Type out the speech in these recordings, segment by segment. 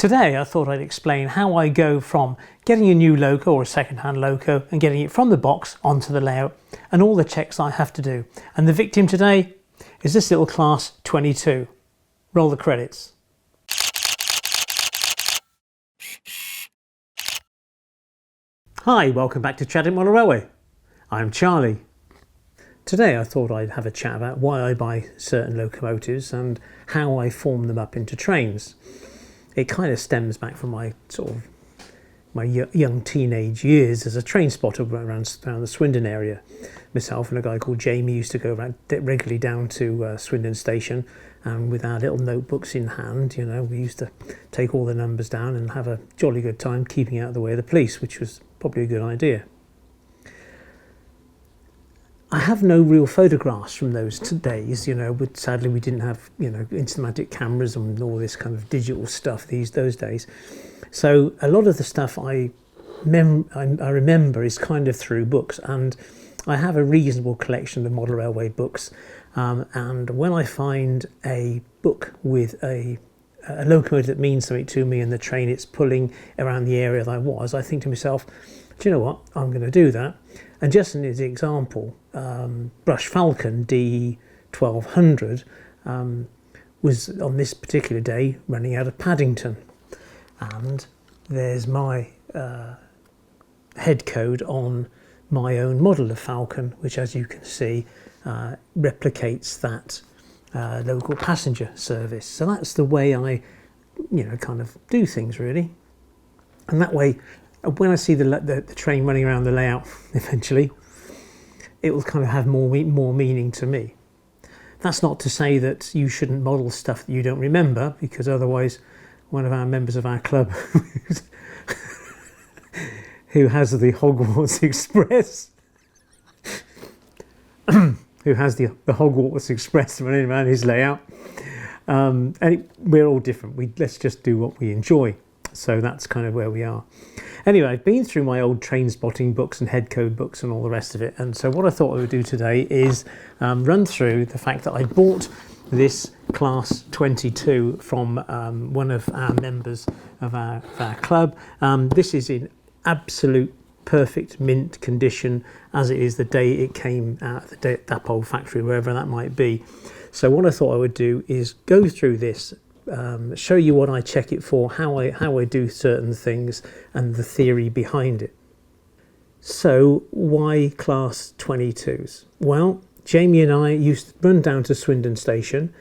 Today I thought I'd explain how I go from getting a new loco or a second-hand loco and getting it from the box onto the layout and all the checks I have to do. And the victim today is this little Class 22. Roll the credits. Hi, welcome back to Chadwick Model Railway. I'm Charlie. Today I thought I'd have a chat about why I buy certain locomotives and how I form them up into trains. It kind of stems back from my young teenage years as a train spotter around the Swindon area. Myself and a guy called Jamie used to go around regularly down to Swindon station, and with our little notebooks in hand, you know, we used to take all the numbers down and have a jolly good time keeping out of the way of the police, which was probably a good idea. I have no real photographs from those days, you know, but sadly we didn't have, you know, instamatic cameras and all this kind of digital stuff those days. So a lot of the stuff I remember is kind of through books, and I have a reasonable collection of model railway books. And when I find a book with a locomotive that means something to me and the train it's pulling around the area that I think to myself, do you know what, I'm going to do that. And just as an example, Brush Falcon D1200 was on this particular day running out of Paddington. And there's my head code on my own model of Falcon, which, as you can see, replicates that local passenger service. So that's the way I, you know, kind of do things really. And that way, when I see the train running around the layout eventually, it will kind of have more meaning to me. That's not to say that you shouldn't model stuff that you don't remember, because otherwise one of our members of our club who has the Hogwarts Express who has the Hogwarts Express running around his layout, we're all different. Let's just do what we enjoy. So that's kind of where we are. Anyway, I've been through my old train spotting books and head code books and all the rest of it. And so what I thought I would do today is run through the fact that I bought this Class 22 from one of our members of our club. This is in absolute perfect mint condition as it is the day it came out of the Dapol factory, wherever that might be. So what I thought I would do is go through this, show you what I check it for, how I do certain things, and the theory behind it. So why Class 22s? Well, Jamie and I used to run down to Swindon station,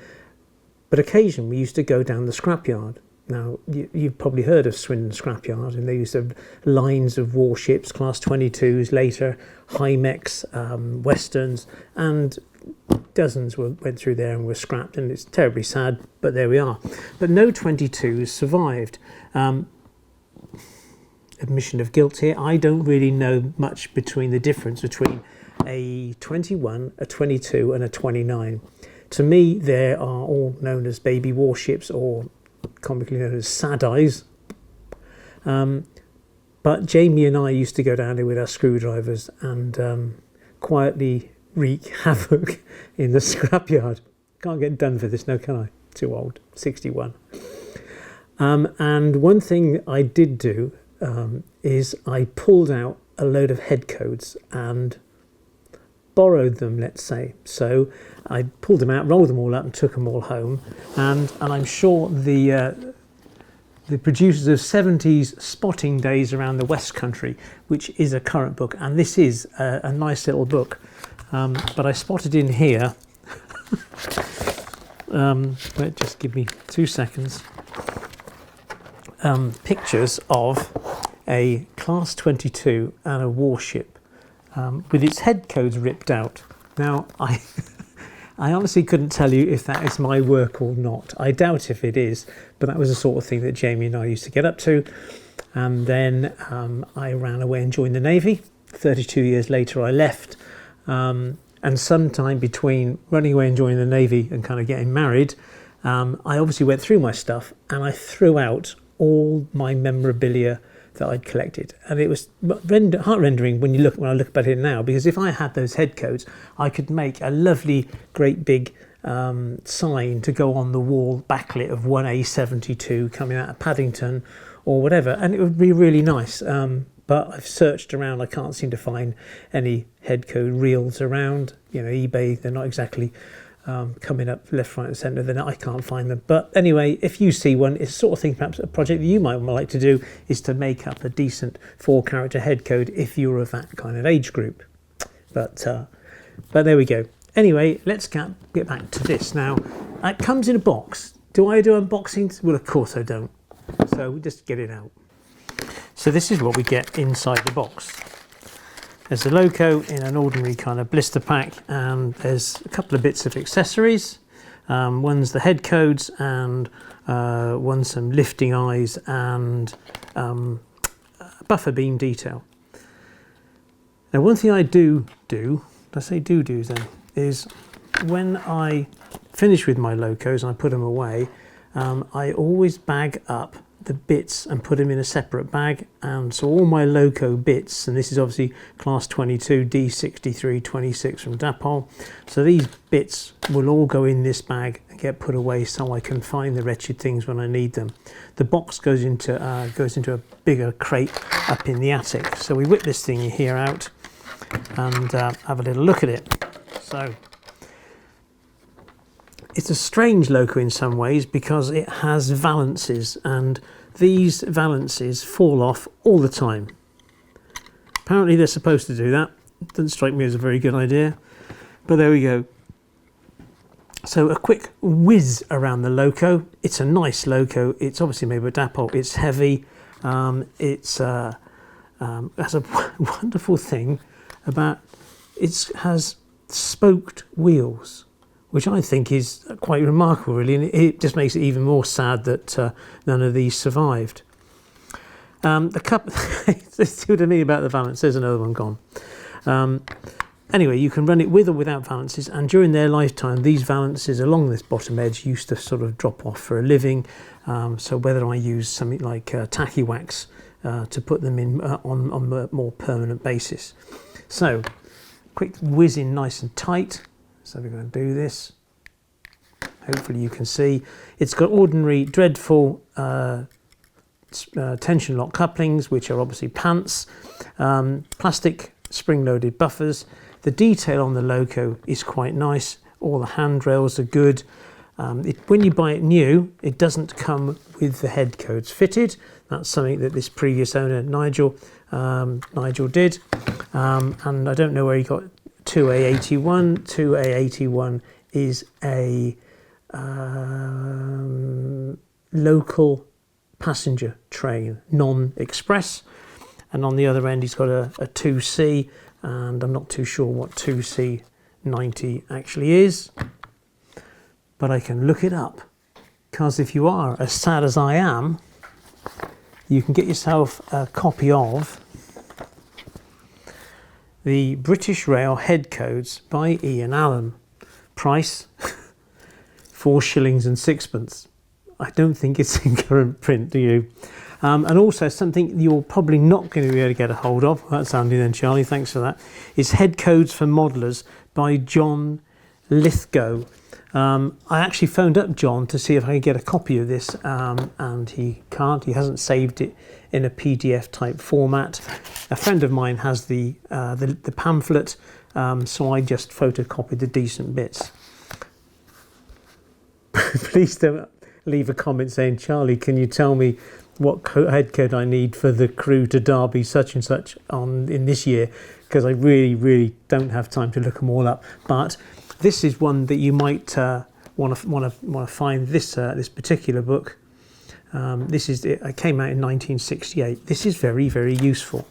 but occasionally we used to go down the scrapyard. Now, you've probably heard of Swindon scrapyard, and they used to have lines of warships, Class 22s, later Hymex, Westerns, and dozens went through there and were scrapped, and it's terribly sad, but there we are. But no 22s survived. Admission of guilt here, I don't really know much between the difference between a 21, a 22 and a 29. To me, they are all known as baby warships, or comically known as sad eyes. But Jamie and I used to go down there with our screwdrivers and quietly wreak havoc in the scrapyard. Can't get done for this now, can I? Too old, 61. And one thing I did do is I pulled out a load of head codes and borrowed them, let's say. So I pulled them out, rolled them all up and took them all home. And I'm sure the producers of 70s spotting days around the West Country, which is a current book, and this is a nice little book. But I spotted in here, just give me 2 seconds, pictures of a Class 22 and a warship with its head codes ripped out. Now, I honestly couldn't tell you if that is my work or not. I doubt if it is, but that was the sort of thing that Jamie and I used to get up to. And then I ran away and joined the Navy. 32 years later, I left. And sometime between running away and joining the Navy and kind of getting married, I obviously went through my stuff and I threw out all my memorabilia that I'd collected, and it was heart-rendering when I look about it now, because if I had those head codes, I could make a lovely, great big sign to go on the wall backlit of 1A72 coming out of Paddington or whatever, and it would be really nice. But I've searched around, I can't seem to find any head code reels around. You know, eBay, they're not exactly coming up left, right and centre. Then I can't find them. But anyway, if you see one, it's the sort of thing, perhaps a project that you might like to do is to make up a decent 4-character head code if you're of that kind of age group. But there we go. Anyway, let's get back to this. Now, it comes in a box. Do I do unboxings? Well, of course I don't. So we'll just get it out. So this is what we get inside the box. There's the Loco in an ordinary kind of blister pack, and there's a couple of bits of accessories. One's the head codes, and one's some lifting eyes and buffer beam detail. Now, one thing I do, I say do-dos then, is when I finish with my Locos and I put them away, I always bag up the bits and put them in a separate bag, and so all my Loco bits, and this is obviously class 22 D63 26 from Dapol, so these bits will all go in this bag and get put away so I can find the wretched things when I need them. The box goes into a bigger crate up in the attic. So we whip this thing here out and have a little look at it. So it's a strange Loco in some ways because it has valances, and these valances fall off all the time. Apparently they're supposed to do that. Doesn't strike me as a very good idea, but there we go. So a quick whiz around the Loco. It's a nice Loco. It's obviously made by Dapol. It's heavy. It has a wonderful thing about it has spoked wheels, which I think is quite remarkable, really, and it just makes it even more sad that none of these survived. The cup, see what I mean about the valance, there's another one gone. Anyway, you can run it with or without valances, and during their lifetime, these valances along this bottom edge used to sort of drop off for a living, so whether I use something like tacky wax to put them in on a more permanent basis. So, quick whiz in nice and tight. So we're going to do this. Hopefully you can see. It's got ordinary dreadful tension lock couplings, which are obviously pants, plastic spring-loaded buffers. The detail on the Loco is quite nice. All the handrails are good. When you buy it new, it doesn't come with the head codes fitted. That's something that this previous owner, Nigel did. And I don't know where he got 2A81. 2A81 is a local passenger train, non-express, and on the other end he's got a 2C, and I'm not too sure what 2C90 actually is, but I can look it up, because if you are as sad as I am, you can get yourself a copy of the British Rail Head Codes by Ian Allen. Price 4 shillings and sixpence. I don't think it's in current print, do you? And also something you're probably not going to be able to get a hold of, that's handy then Charlie, thanks for that, is Head Codes for Modelers by John Lithgow. I actually phoned up John to see if I could get a copy of this, and he can't. He hasn't saved it in a PDF type format. A friend of mine has the pamphlet, so I just photocopied the decent bits. Please don't leave a comment saying, Charlie, can you tell me what head code I need for the crew to Derby such and such in this year, because I really don't have time to look them all up. But this is one that you might want to find. This particular book. It came out in 1968. This is very useful,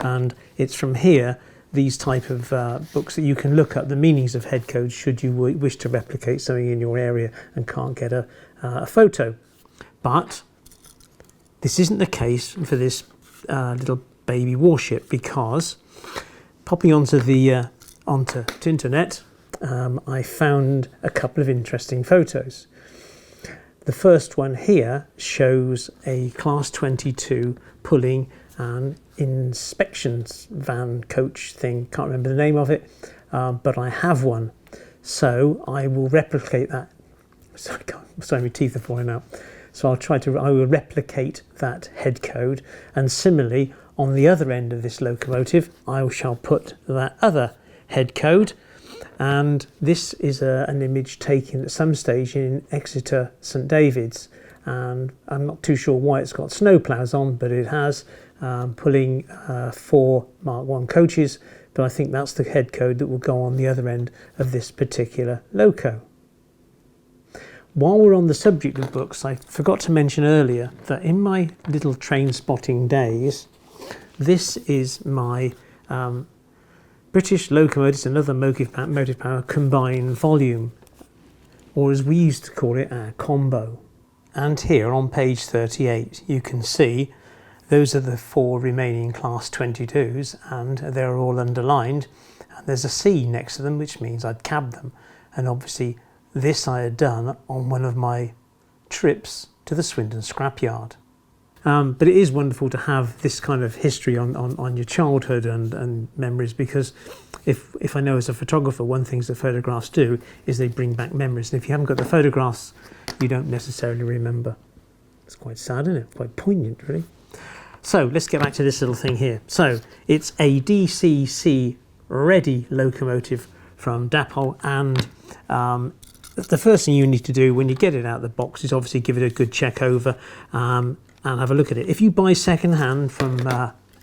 and it's from here, these type of books, that you can look up the meanings of head codes should you wish to replicate something in your area and can't get a photo. But this isn't the case for this little baby warship, because popping onto the internet, I found a couple of interesting photos. The first one here shows a Class 22 pulling an inspections van coach thing. Can't remember the name of it, but I have one. So I will replicate that. Sorry, my teeth are falling out. So I will replicate that head code, and similarly on the other end of this locomotive I shall put that other head code, and this is an image taken at some stage in Exeter St David's, and I'm not too sure why it's got snowplows on, but it has, pulling 4 Mark 1 coaches, but I think that's the head code that will go on the other end of this particular loco. While we're on the subject of books, I forgot to mention earlier that in my little train spotting days, this is my British Locomotives and Other Motive Power Combined Volume, or as we used to call it, our combo. And here on page 38 you can see those are the 4 remaining Class 22s, and they're all underlined, and there's a C next to them, which means I'd cabbed them, and obviously this I had done on one of my trips to the Swindon scrapyard. But it is wonderful to have this kind of history on your childhood and memories, because if I know as a photographer, one thing the photographs do is they bring back memories, and if you haven't got the photographs you don't necessarily remember. It's quite sad, isn't it? Quite poignant, really. So let's get back to this little thing here. So it's a DCC ready locomotive from Dapol, and the first thing you need to do when you get it out of the box is obviously give it a good check over and have a look at it. If you buy second hand from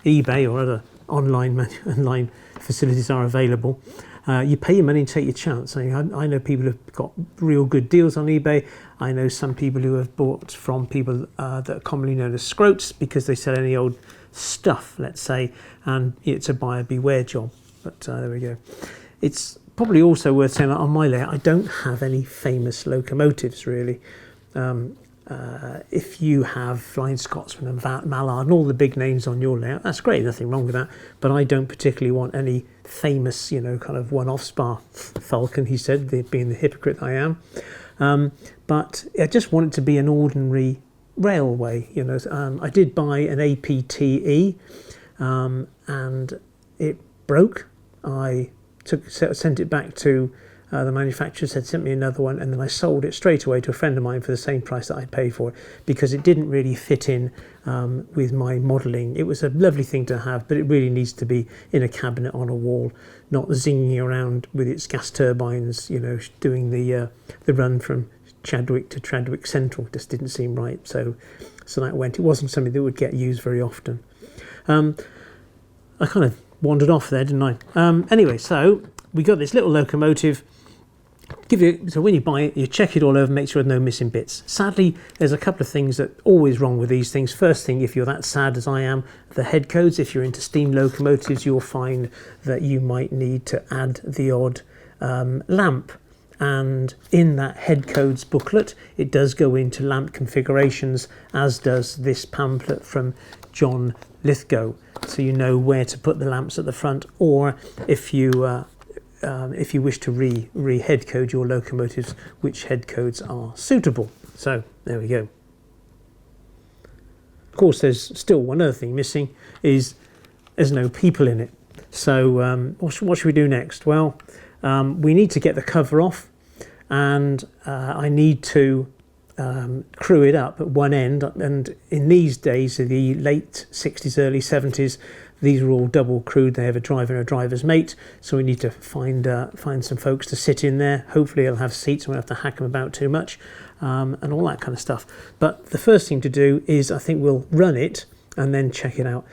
eBay or other online facilities are available, you pay your money and take your chance. I know people have got real good deals on eBay. I know some people who have bought from people that are commonly known as scroats, because they sell any old stuff, let's say, and it's a buyer beware job. But there we go. It's probably also worth saying that on my layout I don't have any famous locomotives really. If you have Flying Scotsman and Mallard and all the big names on your layout, that's great, nothing wrong with that, but I don't particularly want any famous, kind of one-off Spar Falcon, he said, being the hypocrite I am. But I just want it to be an ordinary railway. I did buy an APTE and it broke. I sent it back to the manufacturer, sent me another one, and then I sold it straight away to a friend of mine for the same price that I'd paid for it, because it didn't really fit in with my modelling. It was a lovely thing to have, but it really needs to be in a cabinet on a wall, not zinging around with its gas turbines, doing the run from Chadwick to Chadwick Central. Just didn't seem right, so that went. It wasn't something that would get used very often. I kind of wandered off there, didn't I? Anyway, so we got this little locomotive. So when you buy it, you check it all over, make sure there's no missing bits. Sadly, there's a couple of things that are always wrong with these things. First thing, if you're that sad as I am, the head codes. If you're into steam locomotives, you'll find that you might need to add the odd lamp. And in that head codes booklet, it does go into lamp configurations, as does this pamphlet from John Lithgow. So you know where to put the lamps at the front, or if you wish to re-head code your locomotives, which head codes are suitable. So there we go. Of course, there's still one other thing missing, is there's no people in it. So what should we do next? Well, we need to get the cover off, and I need to crew it up at one end. And in these days, in the late 60s, early 70s, these are all double crewed. They have a driver and a driver's mate, so we need to find some folks to sit in there. Hopefully they'll have seats, we won't have to hack them about too much, and all that kind of stuff. But the first thing to do is, I think we'll run it and then check it out.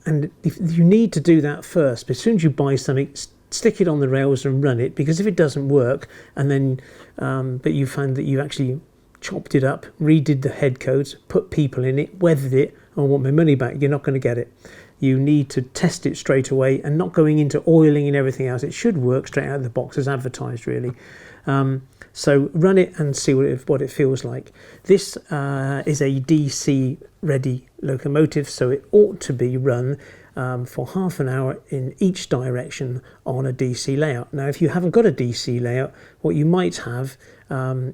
And if you need to do that first, but as soon as you buy something, stick it on the rails and run it, because if it doesn't work, and then but you find that you actually chopped it up, redid the head codes, put people in it, weathered it, and I want my money back, you're not going to get it. You need to test it straight away, and not going into oiling and everything else. It should work straight out of the box as advertised, really. So run it and see what it feels like. This is a DC ready locomotive, so it ought to be run for half an hour in each direction on a DC layout. Now, if you haven't got a DC layout, what you might have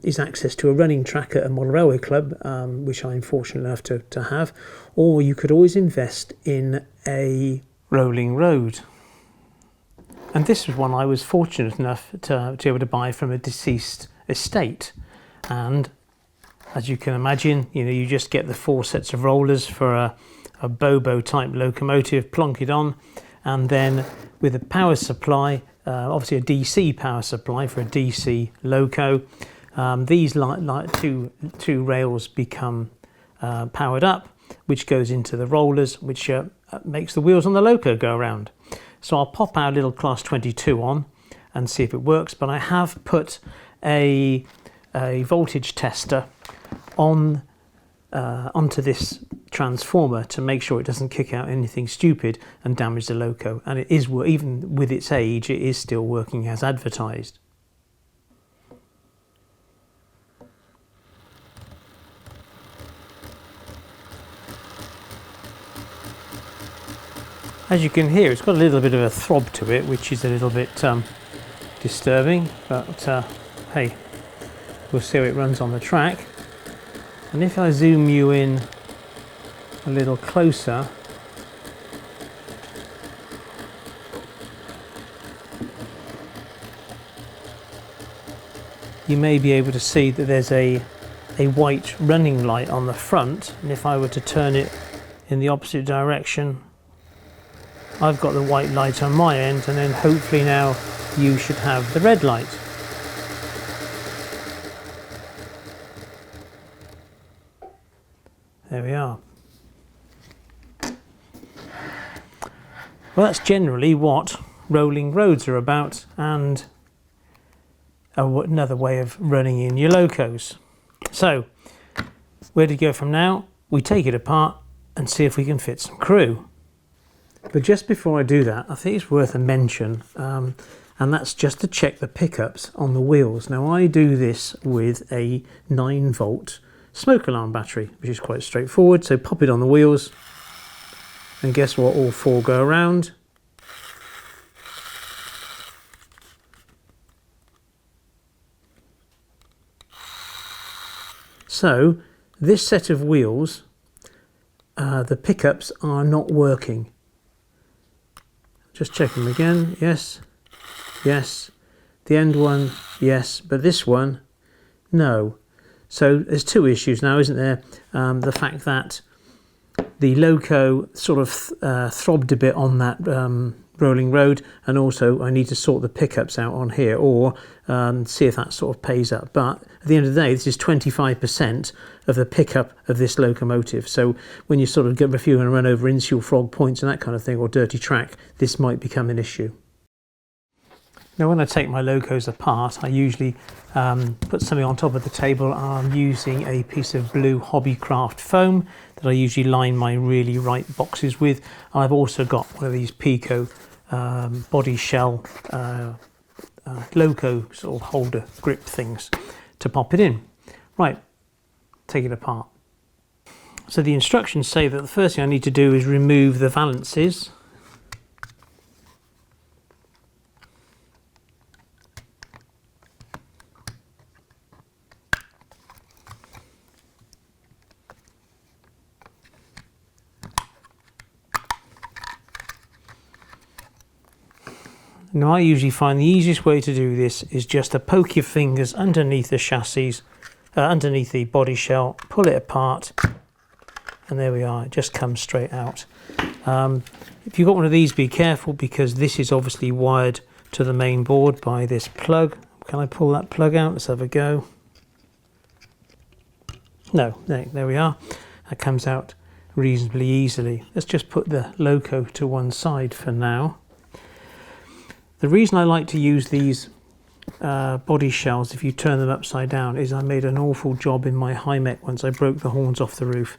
is access to a running track at a model railway club, which I'm fortunate enough to have, or you could always invest in a rolling road. And this was one I was fortunate enough to be able to buy from a deceased estate. And as you can imagine, you just get the 4 sets of rollers for a Bobo type locomotive, plonk it on, and then with a power supply, obviously a DC power supply for a DC loco, these two rails become powered up, which goes into the rollers, which makes the wheels on the loco go around. So I'll pop our little class 22 on and see if it works, but I have put a voltage tester onto this transformer to make sure it doesn't kick out anything stupid and damage the loco, and it is, even with its age, it is still working as advertised. As you can hear, it's got a little bit of a throb to it, which is a little bit disturbing, but hey, we'll see how it runs on the track. And if I zoom you in a little closer, you may be able to see that there's a white running light on the front, and if I were to turn it in the opposite direction, I've got the white light on my end, and then hopefully now you should have the red light. There we are. Well, that's generally what rolling roads are about, and another way of running in your locos. So, where do you go from now? We take it apart and see if we can fit some crew. But just before I do that, I think it's worth a mention, and that's just to check the pickups on the wheels. Now, I do this with a 9-volt smoke alarm battery, which is quite straightforward. So pop it on the wheels, and guess what? All 4 go around. So this set of wheels, the pickups are not working. Just check them again. Yes, yes. The end one, yes, but this one, no. So there's 2 issues now, isn't there? The fact that the loco sort of throbbed a bit on that rolling road, and also I need to sort the pickups out on here, or see if that sort of pays up. But at the end of the day, this is 25% of the pickup of this locomotive. So when you sort of get a few and run over insular frog points and that kind of thing, or dirty track, this might become an issue. Now, when I take my locos apart, I usually put something on top of the table. I'm using a piece of blue Hobbycraft foam that I usually line my really right boxes with. I've also got one of these Pico body shell loco sort of holder grip things to pop it in. Right, take it apart. So the instructions say that the first thing I need to do is remove the valances. Now, I usually find the easiest way to do this is just to poke your fingers underneath the chassis, underneath the body shell, pull it apart, and there we are, it just comes straight out. If you've got one of these, be careful, because this is obviously wired to the main board by this plug. Can I pull that plug out? Let's have a go. No, there we are. That comes out reasonably easily. Let's just put the loco to one side for now. The reason I like to use these body shells, if you turn them upside down, is I made an awful job in my Hymec once. I broke the horns off the roof,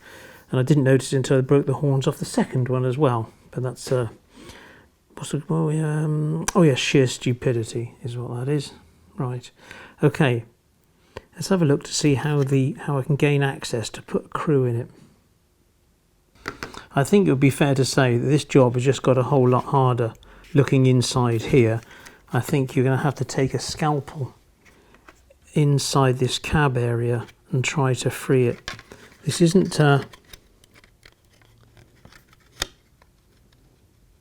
and I didn't notice it until I broke the horns off the second one as well. But that's sheer stupidity is what that is. Right, okay. Let's have a look to see how I can gain access to put a crew in it. I think it would be fair to say that this job has just got a whole lot harder. Looking inside here, I think you're going to have to take a scalpel inside this cab area and try to free it. This isn't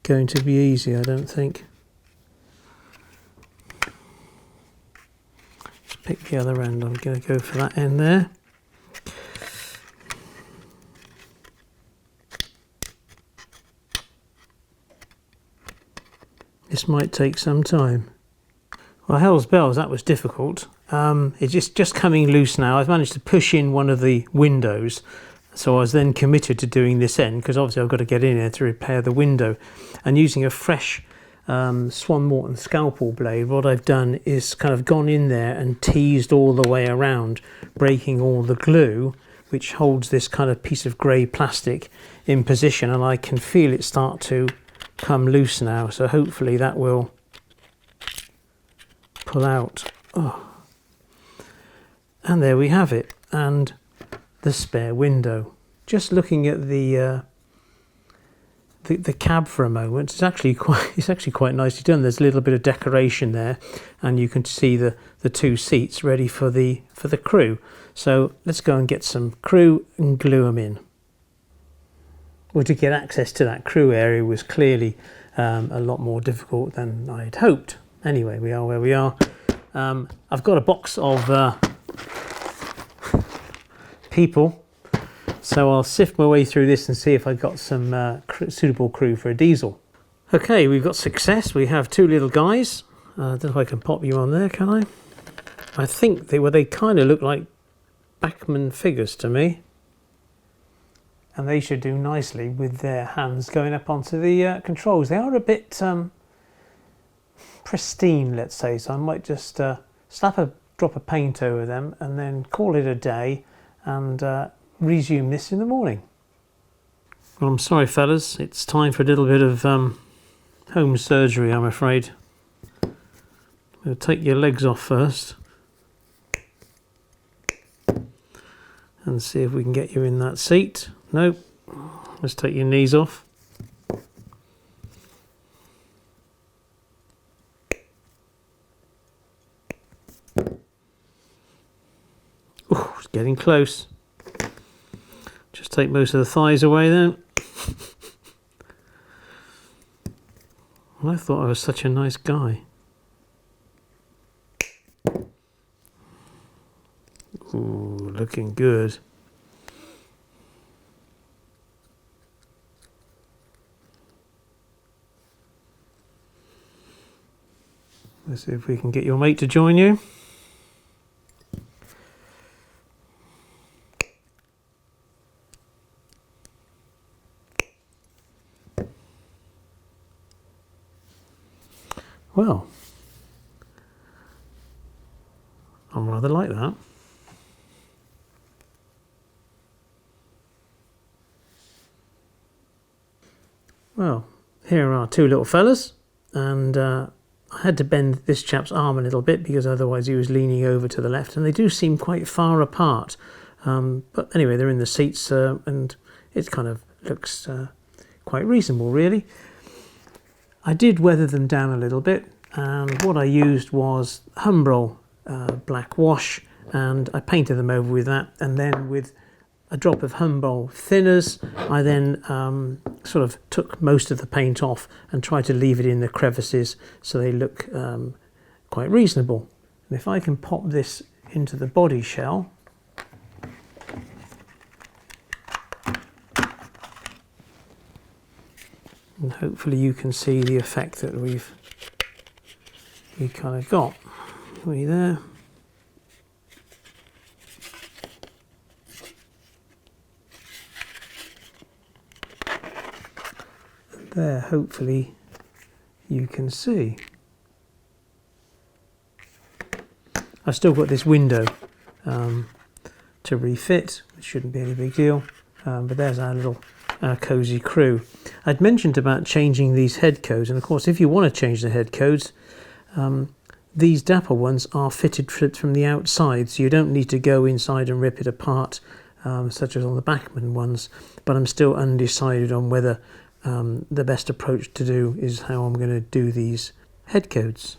going to be easy, I don't think. pick the other end. I'm going to go for that end there. This might take some time. Well, hell's bells, that was difficult. It's just coming loose now. I've managed to push in one of the windows, so I was then committed to doing this end, because obviously I've got to get in there to repair the window. And using a fresh Swan Morton scalpel blade, what I've done is kind of gone in there and teased all the way around, breaking all the glue, which holds this kind of piece of grey plastic in position, and I can feel it start to come loose now, so hopefully that will pull out. Oh. And there we have it, and the spare window. Just looking at the cab for a moment, it's actually quite nicely done. There's a little bit of decoration there, and you can see the two seats ready for the crew. So let's go and get some crew and glue them in. Well, to get access to that crew area was clearly a lot more difficult than I'd hoped. Anyway, we are where we are. I've got a box of people, so I'll sift my way through this and see if I've got some suitable crew for a diesel. Okay, we've got success. We have two little guys. I don't know if I can pop you on there, can I? I think they kind of look like Bachmann figures to me. And they should do nicely with their hands going up onto the controls. They are a bit pristine, let's say, so I might just slap a drop of paint over them and then call it a day and resume this in the morning. Well, I'm sorry fellas, it's time for a little bit of home surgery, I'm afraid. We'll take your legs off first and see if we can get you in that seat. Nope. Let's take your knees off. Oh, it's getting close. Just take most of the thighs away then. Well, I thought I was such a nice guy. Ooh, looking good. Let's see if we can get your mate to join you. Well, I'm rather like that. Well, here are two little fellas, and I had to bend this chap's arm a little bit because otherwise he was leaning over to the left, and they do seem quite far apart. But anyway, they're in the seats and it kind of looks quite reasonable, really. I did weather them down a little bit, and what I used was Humbrol black wash, and I painted them over with that, and then with a drop of Humbrol thinners I then sort of took most of the paint off and tried to leave it in the crevices so they look quite reasonable. And if I can pop this into the body shell, and hopefully you can see the effect that we kind of got. Are we there? And there, hopefully you can see. I've still got this window to refit, which shouldn't be any big deal, but there's our little cosy crew. I'd mentioned about changing these head codes, and of course if you want to change the head codes, these Dapper ones are fitted from the outside, so you don't need to go inside and rip it apart, such as on the Bachmann ones. But I'm still undecided on whether the best approach to do is how I'm going to do these head codes.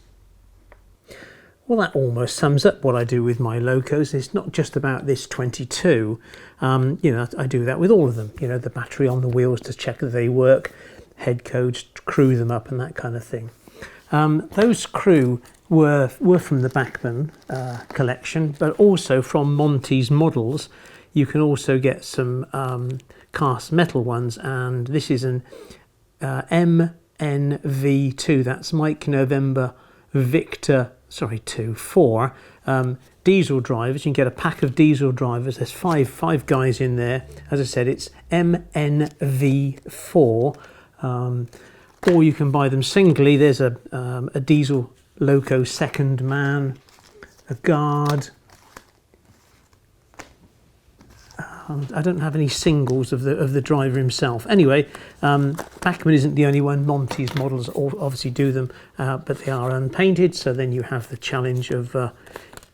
Well, that almost sums up what I do with my Locos. It's not just about this 22. You know, I do that with all of them. You know, the battery on the wheels to check that they work, head codes, crew them up and that kind of thing. Those crew were from the Bachmann collection, but also from Monty's models. You can also get some cast metal ones, and this is an MNV2. That's Mike November Victor, sorry, 4 diesel drivers. You can get a pack of diesel drivers. There's five guys in there. As I said, it's MNV4, or you can buy them singly. There's a diesel Loco second man, a guard. I don't have any singles of the driver himself. Anyway, Bachmann isn't the only one. Monty's models obviously do them, but they are unpainted, so then you have the challenge of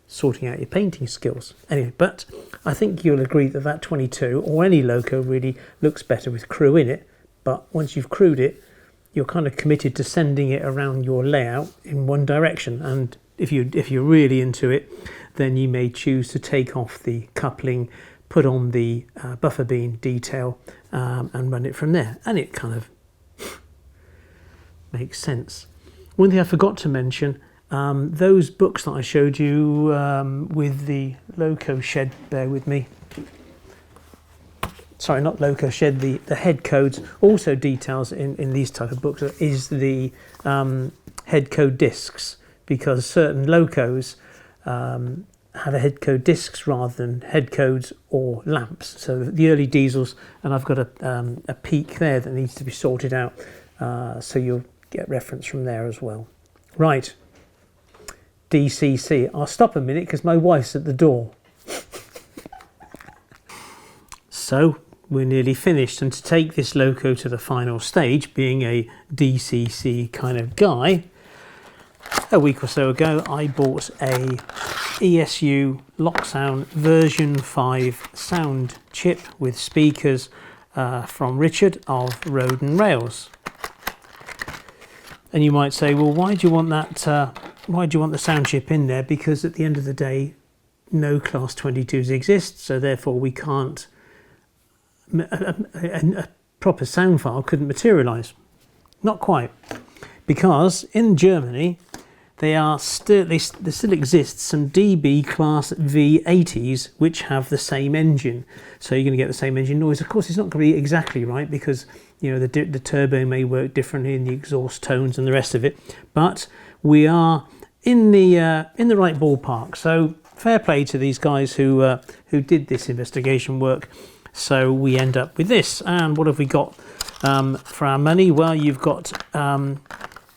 sorting out your painting skills. Anyway, but I think you'll agree that that 22 or any Loco really looks better with crew in it. But once you've crewed it, you're kind of committed to sending it around your layout in one direction. And if you're really into it, then you may choose to take off the coupling, put on the buffer beam detail, and run it from there. And it kind of makes sense. One thing I forgot to mention, those books that I showed you with the Loco shed, bear with me. Sorry, not Loco shed, the head codes. Also details in these type of books is the head code discs, because certain Locos have a head code discs rather than head codes or lamps. So the early diesels, and I've got a peak there that needs to be sorted out, so you'll get reference from there as well. Right, DCC. I'll stop a minute because my wife's at the door. So we're nearly finished, and to take this Loco to the final stage, being a DCC kind of guy, a week or so ago I bought a ESU Locksound version 5 sound chip with speakers from Richard of Road and Rails. And you might say, well, why do you want that? Why do you want the sound chip in there? Because at the end of the day, no class 22s exist, so therefore we can't. A proper sound file couldn't materialize. Not quite, because in Germany there still exists some DB class V80s which have the same engine, so you're going to get the same engine noise. Of course, it's not going to be exactly right, because you know the turbo may work differently in the exhaust tones and the rest of it, but we are in the right ballpark. So fair play to these guys who did this investigation work. So we end up with this. And what have we got for our money? Well, you've got a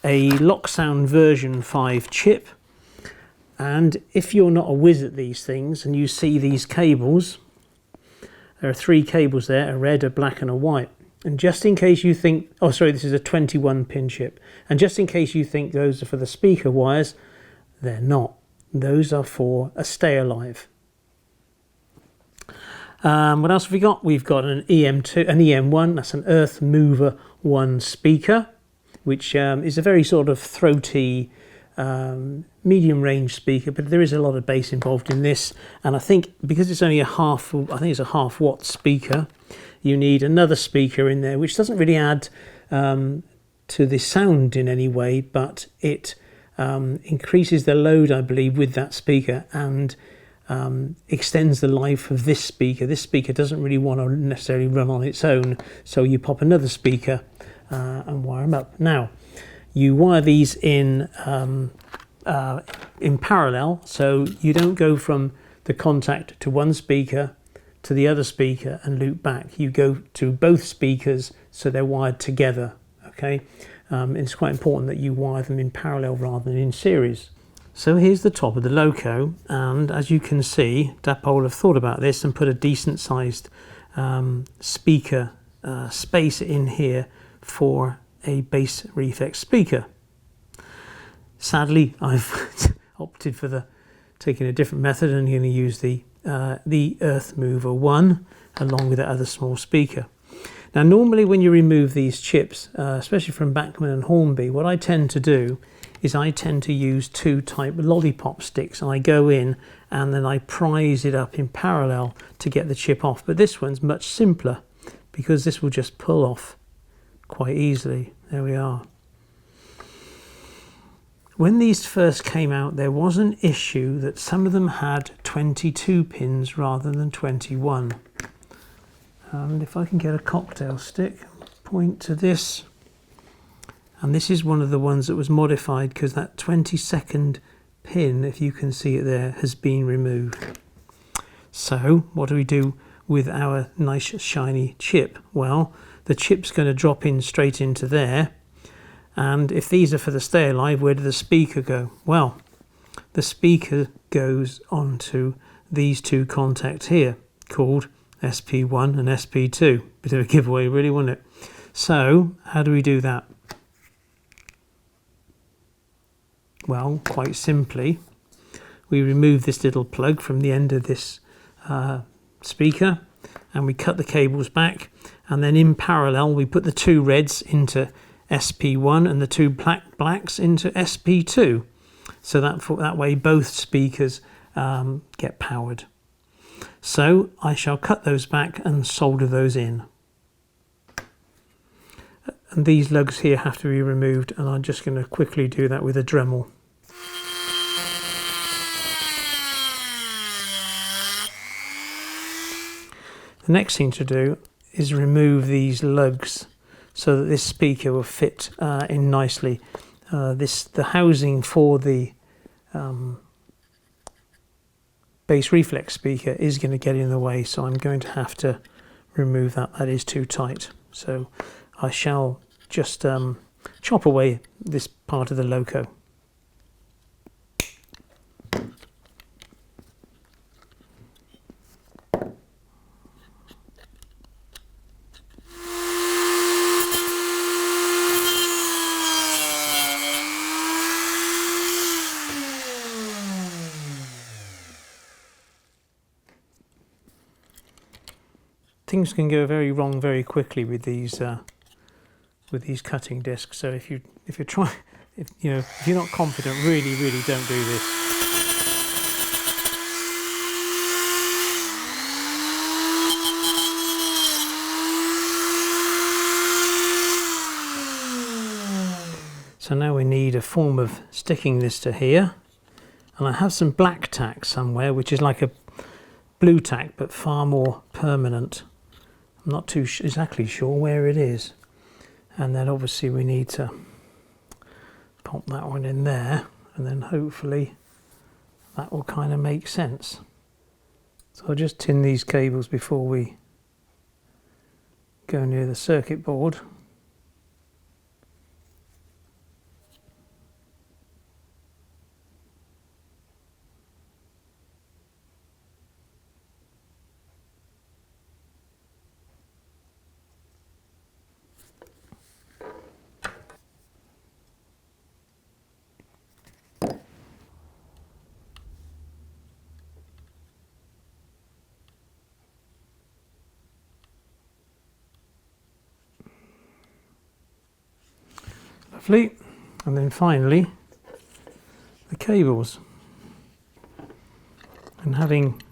Locksound version 5 chip. And if you're not a whiz at these things and you see these cables, there are 3 cables there, a red, a black and a white. And just in case you think, oh sorry, this is a 21 pin chip. And just in case you think those are for the speaker wires, they're not. Those are for a stay alive. What else have we got? We've got an EM2, an EM1, that's an Earth Mover 1 speaker, which is a very sort of throaty, medium range speaker, but there is a lot of bass involved in this. And I think because it's only I think it's a half watt speaker, you need another speaker in there, which doesn't really add to the sound in any way, but it increases the load, I believe, with that speaker, and extends the life of this speaker. This speaker doesn't really want to necessarily run on its own, so you pop another speaker and wire them up. Now, you wire these in parallel, so you don't go from the contact to one speaker to the other speaker and loop back. You go to both speakers, so they're wired together. Okay, it's quite important that you wire them in parallel rather than in series. So here's the top of the Loco, and as you can see, Dapper will have thought about this and put a decent sized speaker space in here for a bass reflex speaker. Sadly, I've opted for taking a different method, and going to use the Earth Mover 1 along with that other small speaker. Now normally when you remove these chips, especially from Bachmann and Hornby, what I tend to do is I tend to use 2 type lollipop sticks, and I go in and then I prise it up in parallel to get the chip off. But this one's much simpler because this will just pull off quite easily. There we are. When these first came out, there was an issue that some of them had 22 pins rather than 21. And if I can get a cocktail stick, point to this. And this is one of the ones that was modified because that 22nd pin, if you can see it there, has been removed. So what do we do with our nice shiny chip? Well, the chip's going to drop in straight into there. And if these are for the stay alive, where does the speaker go? Well, the speaker goes onto these two contacts here called SP1 and SP2. Bit of a giveaway really, wasn't it? So how do we do that? Well, quite simply, we remove this little plug from the end of this speaker and we cut the cables back, and then in parallel we put the two reds into SP1 and the two blacks into SP2, so that way both speakers get powered. So I shall cut those back and solder those in. And these lugs here have to be removed, and I'm just going to quickly do that with a Dremel. The next thing to do is remove these lugs so that this speaker will fit in nicely. The housing for the bass reflex speaker is going to get in the way, so I'm going to have to remove that. That is too tight. So I shall just chop away this part of the Loco. Things can go very wrong very quickly with these cutting discs. So if you're not confident, really don't do this. So now we need a form of sticking this to here, and I have some black tack somewhere, which is like a blue tack but far more permanent. I'm not too exactly sure where it is. And then obviously we need to pop that one in there, and then hopefully that will kind of make sense. So I'll just tin these cables before we go near the circuit board. Lovely. And then finally the cables, and having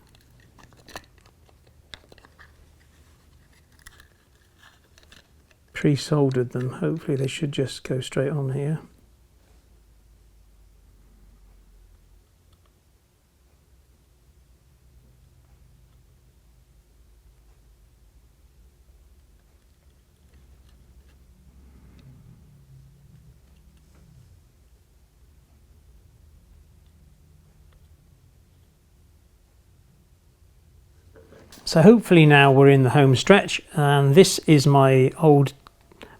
pre-soldered them, hopefully they should just go straight on here. So hopefully now we're in the home stretch, and this is my old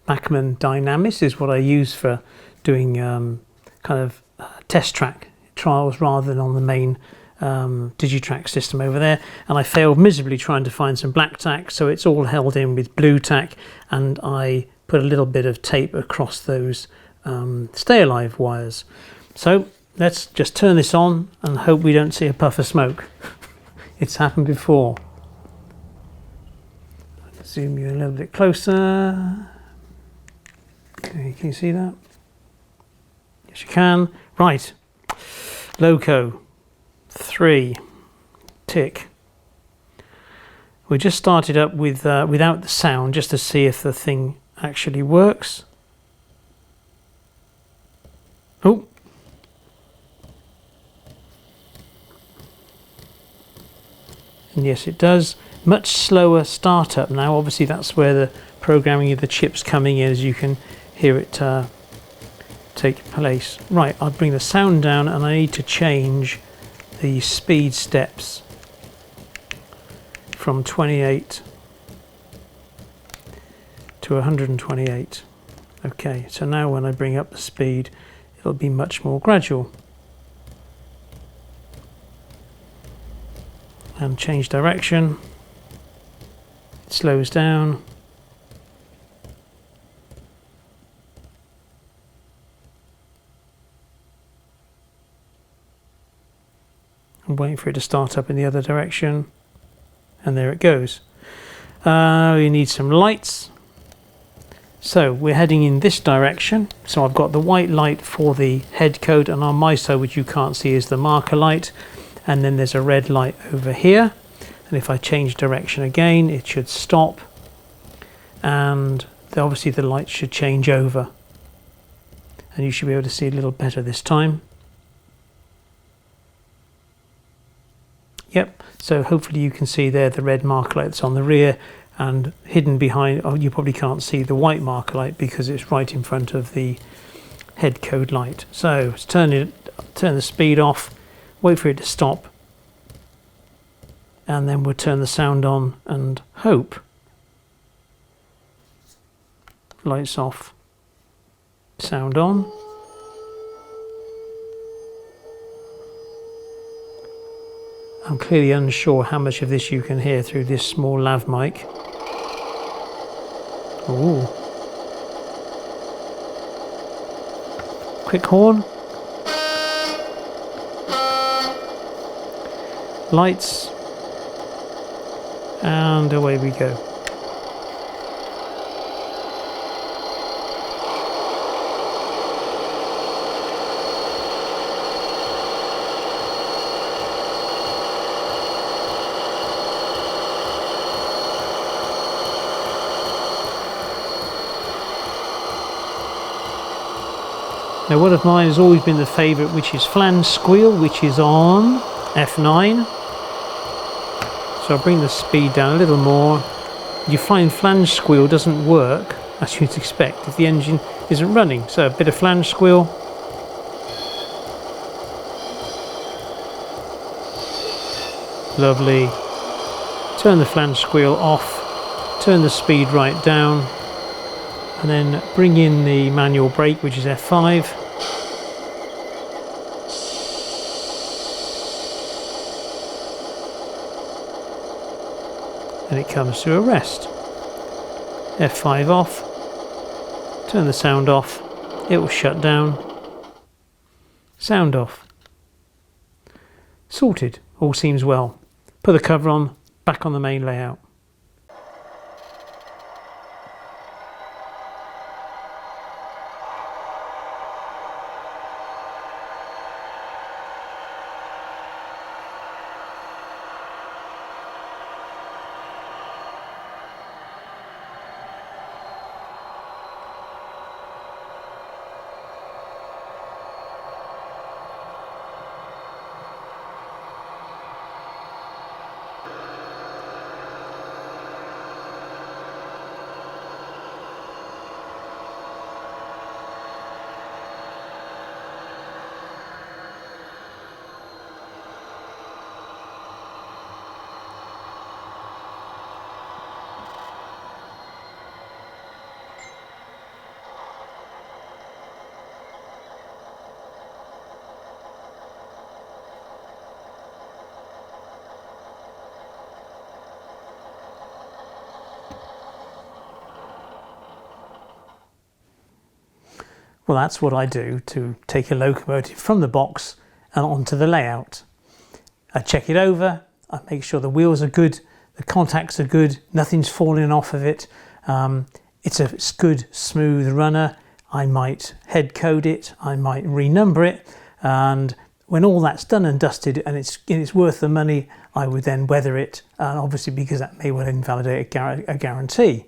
Bachmann Dynamis, is what I use for doing kind of test track trials rather than on the main Digitrack system over there. And I failed miserably trying to find some black tack, so it's all held in with blue tack, and I put a little bit of tape across those stay alive wires. So let's just turn this on and hope we don't see a puff of smoke. It's happened before. Zoom you a little bit closer. Okay, can you see that? Yes, you can. Right. Loco 3 tick. We just started up with without the sound, just to see if the thing actually works. Oh, And yes, it does. Much slower startup now. Obviously, that's where the programming of the chip's coming in, as you can hear it take place. Right, I'll bring the sound down, and I need to change the speed steps from 28 to 128. Okay, so now when I bring up the speed, it'll be much more gradual. And change direction. It slows down. I'm waiting for it to start up in the other direction, and there it goes. We need some lights, so we're heading in this direction. So I've got the white light for the head code, and on my side, which you can't see, is the marker light, and then there's a red light over here, and if I change direction again, it should stop, and obviously the light should change over, and you should be able to see a little better this time. Yep, so hopefully you can see there the red marker light that's on the rear, and hidden behind, oh, you probably can't see the white marker light because it's right in front of the head code light. So let's turn the speed off, wait for it to stop, and then we'll turn the sound on and hope. Lights off, sound on. I'm clearly unsure how much of this you can hear through this small lav mic. Ooh. Quick horn. Lights. And away we go. Now, one of mine has always been the favourite, which is flange squeal, which is on F9. So I'll bring the speed down a little more. You find flange squeal doesn't work, as you'd expect, if the engine isn't running. So a bit of flange squeal. Lovely. Turn the flange squeal off, turn the speed right down, and then bring in the manual brake, which is F5. And it comes to a rest. F5 off, turn the sound off, it will shut down, sound off. Sorted, all seems well. Put the cover on, back on the main layout. Well, that's what I do to take a locomotive from the box and onto the layout. I check it over, I make sure the wheels are good, the contacts are good, nothing's falling off of it. It's a good, smooth runner. I might head code it, I might renumber it, and when all that's done and dusted and it's worth the money, I would then weather it, obviously because that may well invalidate a guarantee.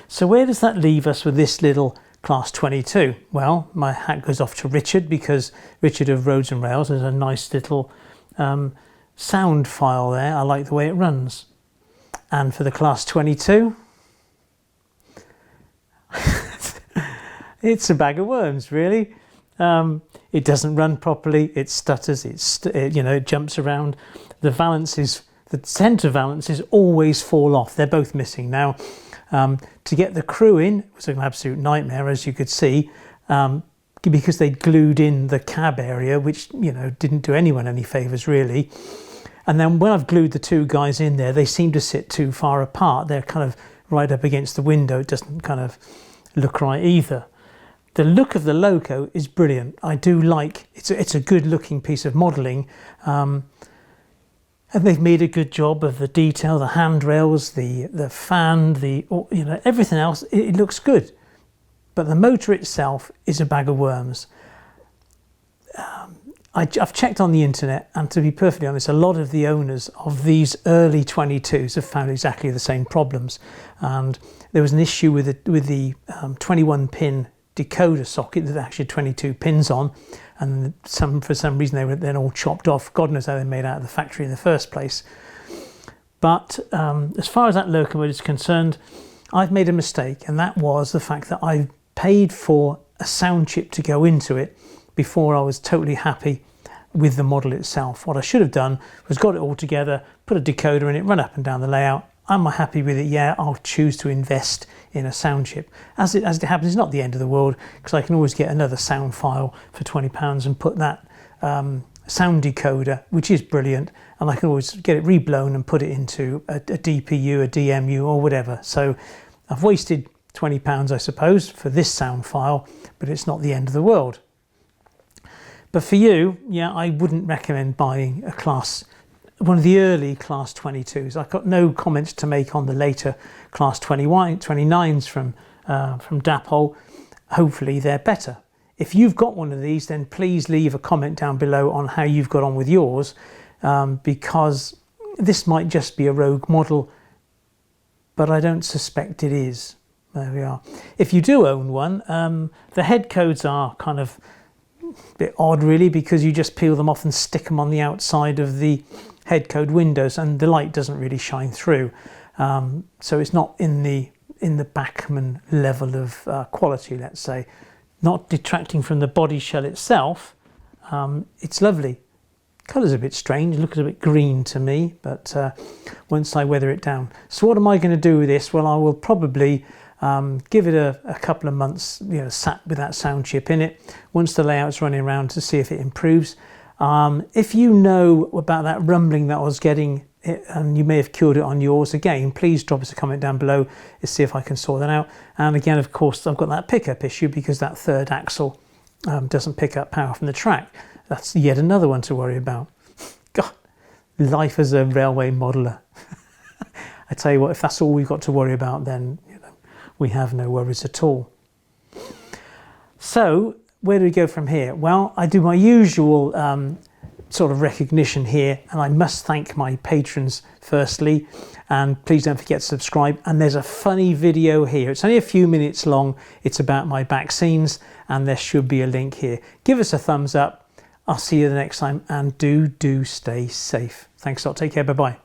So where does that leave us with this little Class 22? Well, my hat goes off to Richard, because Richard of Roads and Rails is a nice little sound file there. I like the way it runs. And for the Class 22, it's a bag of worms, really. It doesn't run properly, it stutters, it jumps around. The valances, the centre valances always fall off. They're both missing. Now, to get the crew in, it was an absolute nightmare, as you could see, because they glued in the cab area, which, didn't do anyone any favours, really. And then when I've glued the two guys in there, they seem to sit too far apart. They're kind of right up against the window. It doesn't kind of look right either. The look of the Loco is brilliant. I do like, it's a good looking piece of modelling. And they've made a good job of the detail, the handrails, the fan, everything else. It looks good. But the motor itself is a bag of worms. I've checked on the internet, and to be perfectly honest, a lot of the owners of these early 22s have found exactly the same problems. And there was an issue with the 21 pin decoder socket that actually had 22 pins on, and for some reason they were then all chopped off. God knows how they made out of the factory in the first place. But as far as that locomotive is concerned, I've made a mistake, and that was the fact that I paid for a sound chip to go into it before I was totally happy with the model itself. What I should have done was got it all together, put a decoder in it, run up and down the layout. Am I happy with it? Yeah, I'll choose to invest in a sound chip. As it happens, it's not the end of the world, because I can always get another sound file for £20 and put that sound decoder, which is brilliant, and I can always get it reblown and put it into a DPU, a DMU or whatever. So I've wasted £20, I suppose, for this sound file, but it's not the end of the world. But for you, yeah, I wouldn't recommend buying one of the early Class 22s. I've got no comments to make on the later Class 29s from Dapol. Hopefully they're better. If you've got one of these, then please leave a comment down below on how you've got on with yours, because this might just be a rogue model, but I don't suspect it is. There we are. If you do own one, the head codes are kind of a bit odd, really, because you just peel them off and stick them on the outside of the head code windows, and the light doesn't really shine through. So it's not in the Bachmann level of quality, let's say. Not detracting from the body shell itself. It's lovely. Colour's a bit strange, it looks a bit green to me, but once I weather it down. So what am I going to do with this? Well, I will probably give it a couple of months, sat with that sound chip in it, once the layout's running around, to see if it improves. If you know about that rumbling that I was getting, and you may have cured it on yours, again, please drop us a comment down below to see if I can sort that out. And again, of course, I've got that pickup issue because that third axle doesn't pick up power from the track. That's yet another one to worry about. God, life as a railway modeller. I tell you what, if that's all we've got to worry about, then we have no worries at all. So where do we go from here? Well, I do my usual sort of recognition here, and I must thank my patrons firstly, and please don't forget to subscribe. And there's a funny video here, it's only a few minutes long, it's about my back scenes, and there should be a link here. Give us a thumbs up. I'll see you the next time, and do stay safe. Thanks a lot, take care, bye bye.